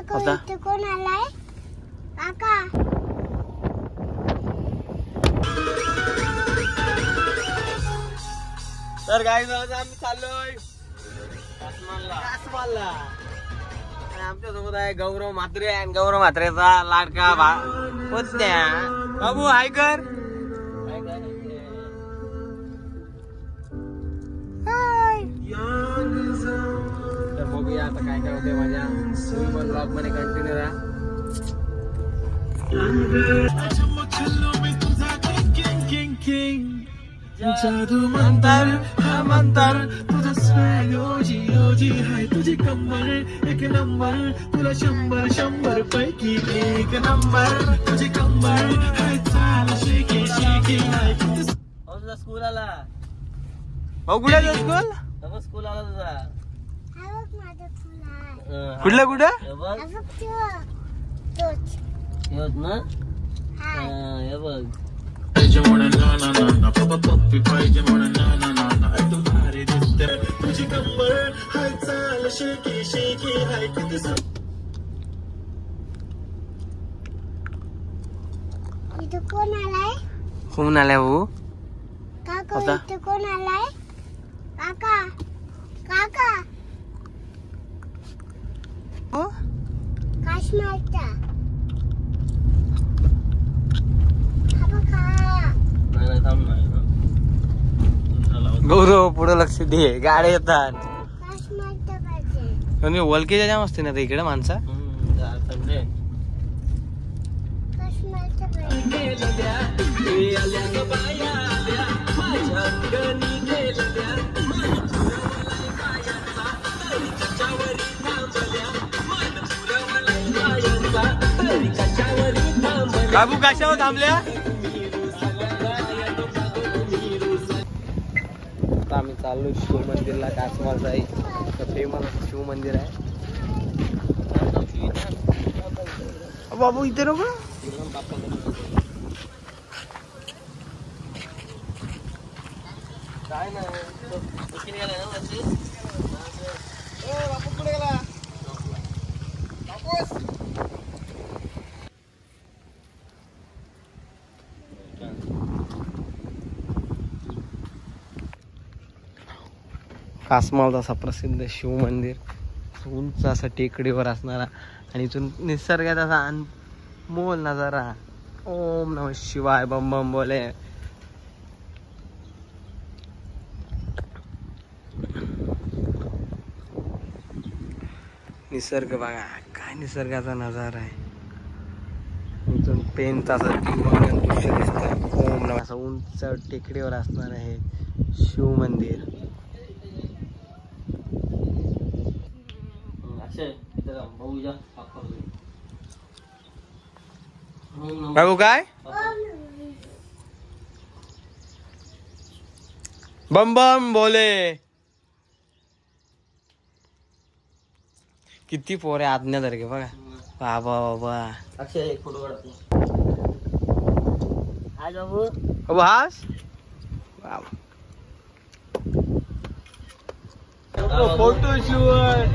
काका इथे कोण आलाय काका? तर गाईज आम्ही चाललोय कासमालला. आमच्या सोबत आहे गौरव म्हात्रे आणि गौरव म्हात्रेचा लाडका पोत्या बाबू. हाय कर. तर बघूया आता काय काय होते माझ्या ब्लॉग मध्ये. कंटिन्यू राहा. जादू मंतर हा मंतर तुझा स्वॅग ओजी ओजी हाय तुझी कमर एक नंबर तुला 100 पैकी एक नंबर तुझी कमर हाय चाल शेकी शेकी हाय. तुझा स्कूल आला भाऊ. कुठे आहे स्कूल? स्कूल आला तुझा. कुठलं कुठं येत ना? हे बघ. तुझी कंबर हाय चाल शेकी शेकी हाय. इथे कोण आलाय? कोण आलाय भाऊ? काका इथे कोण आलाय काका? काका हो काश्मीरचा गौरव पुढे लक्ष दे. गाड्या येतात आणि वलकेच्या जाम असते ना इकडे माणसा. बाबू कशावर थांबल्या? आम्ही चाललो शिव मंदिरला. कासमालचा फेमस शिव मंदिर आहे. बाबू इथे नको. काय नाही बापू पुढे गेला. कासमाल असा प्रसिद्ध शिव मंदिर उंच असा टेकडीवर असणारा आणि इथून निसर्गाचा असा अनमोल नजारा. ओम नमः शिवाय बम बम बोले. निसर्ग बघा काय निसर्गाचा नजारा आहे. इथून पेनचा असं दृश्य दिसतंय. ओम नमः. असं उंच टेकडीवर असणार आहे शिव मंदिर. बाबू काय बम बम बोले. किती पोरे आज्ञाधारके बघा. बाबा बाबा. अक्षय एक फोटो काढतो. हाय बाबू. बाबू हास. फोटो शूट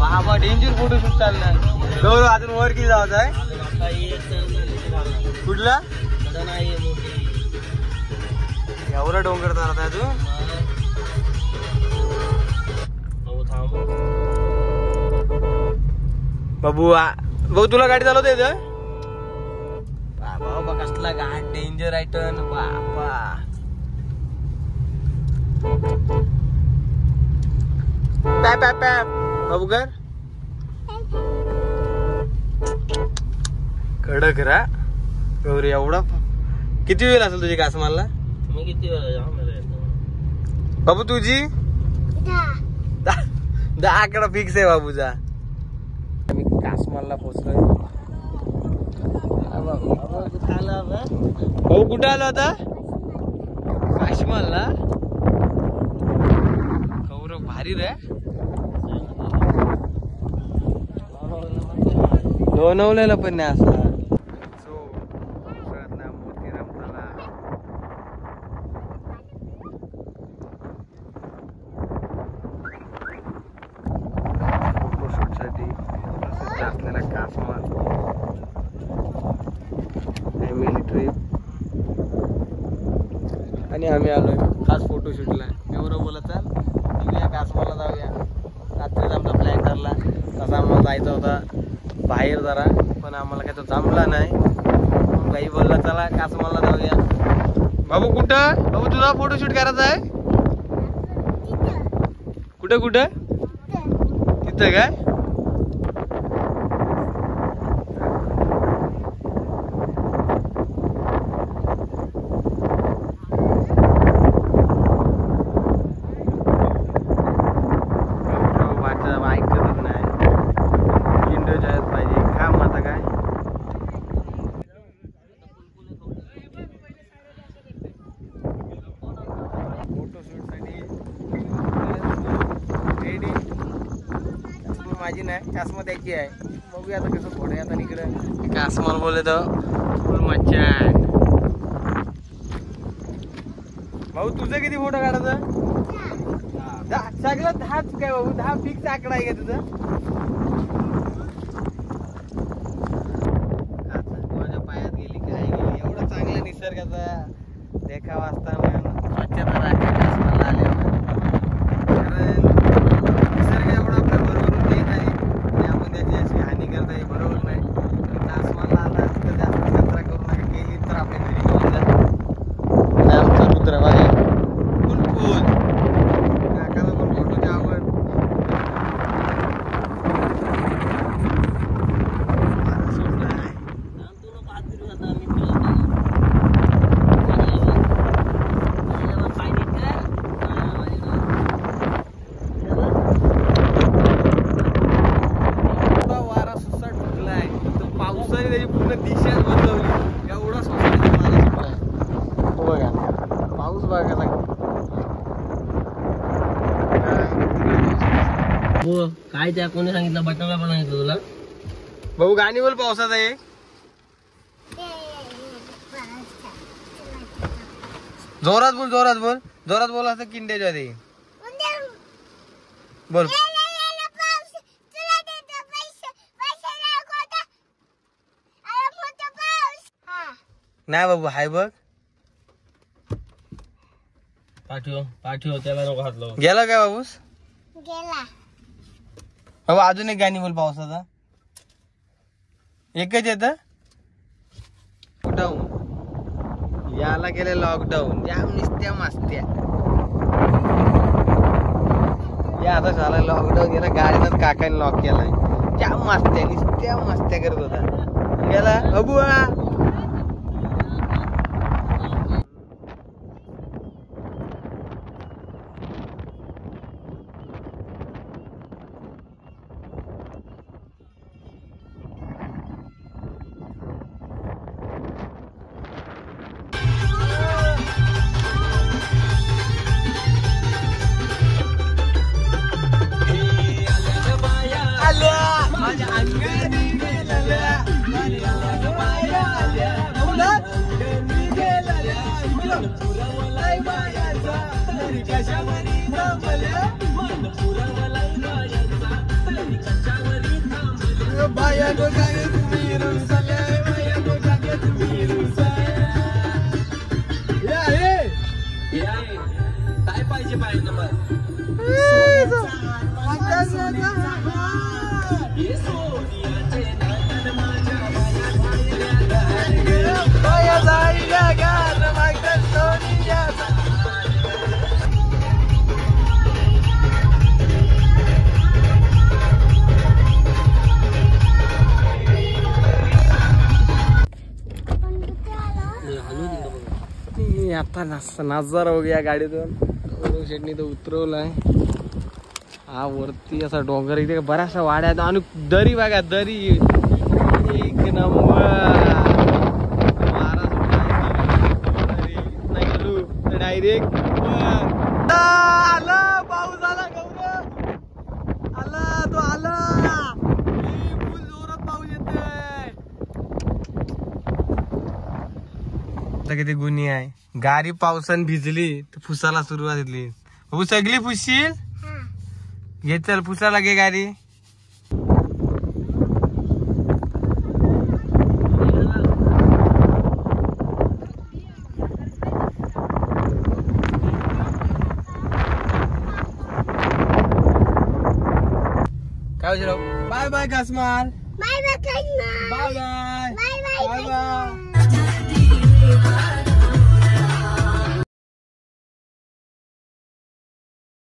बाबा. डेंजर फोटो शूट चाललाय. गौरव अजून वर किती जायचं आहे? कुठला एवढा डोंगर चालत आहे तू? बाबू भाऊ तुला गाडी चालवता येतं? बाबा बाबा कसला घाट डेंजर आहे टर्न बाबा. पॅप पॅप पॅप बाबू कर. कडक रा गौरी. एवढा किती वेळ असेल तुझी कासमालला? मी किती वेळ बाबू तुझी? 10 आकडा फिक्स आहे बाबूचा. आम्ही कासमालला पोहोचलोय. भाऊ कुठे आलो आता? काश्मीरला. गौरव भारी रे. लोणवलेला पण नाही असं. कासमाल फॅमिली ट्रिप आणि आम्ही आलोय खास फोटोशूटला. एवढं बोलत चाल निघूया कासमाला जाऊया. रात्रीच आमचा प्लॅन ठरला तसा आम्हाला जायचा होता बाहेर जरा, पण आम्हाला काय तो जमला नाही. मग काही बोलला चला कासमाला जाऊया. बाबू कुठं? बाबू तुझा फोटोशूट करायचा आहे? कुठं कुठं? तिथं काय? माझी नाही कासमा त्याची आहे. बघूया आता कसं फोटो आता इकडं कासमाला बोलले तर फुल मच्छा आहे. भाऊ तुझं किती फोटो काढायचं? सगळं 10च काय भाऊ? 10 फिक्स आकडा आहे का तुझं? माझ्या पायात गेली काय गेली. एवढं चांगल्या निसर्गाचा देखावा असताना स्वच्छता राखा कासमाला आल्यावर. कारण निसर्ग एवढा आपल्या बरोबर देत आहे आणि आपण त्याची अशी हानी करता हे बरोबर नाही. कासमाला आला तर जास्त कचरा करू नका. केली तर आपल्या घरी घेऊन जा. आमचा रुद्र बघा फुल फुल काकाला पण फोटोची आवड. त्याची पूर्ण दिशाच बदलवली. एवढा स्वतःचा मारा सुटलाय. हो बघा पाऊस बघा काय त्या कोणी सांगितलं? बटनला पण सांगितलं तुला? भाऊ गाणी बोल पावसाचा आहे. जोरात बोल जोरात बोल जोरात बोल असं किंड्याच्या ते बोल. नाही बाबू हाय बघ. पाठव पाठव त्याला नको हात लावू. गेला काय बाबूस? गेला. बाबू अजून एक गाणी बोल पावसाचा. एकच येत लॉकडाऊन. याला केलं लॉकडाऊन. जाम निस्त्या मास्त्या या आता झाला लॉकडाऊन. गेला गाडीतच काकाने लॉक केलाय. जाम मास्त्या निस्त्या मस्त्या करत होता. गेला अबुआ. काय पाहिजे पाहिजे नंबर आता नजारा हो गया गाडीतून. शेटनी तो उतरवलाय. हा वरती असा डोंगर इथे बऱ्याचशा वाड्या आणि दरी बघा दरी. एक नंबर डायरेक्ट आला पाऊस आला. गौरव आला तो आला. फुल जोरात पाऊस येतोय. किती गुन्हे आहे. गाडी पावसाने भिजली तर फुसाला सुरुवात झाली. हो सगळी फुसशील. घे चल पुसायला घे गाडी. काय बाजीराव? बाय बाय कासमाल. बाय बाय काश्माल. Bye bye. बाय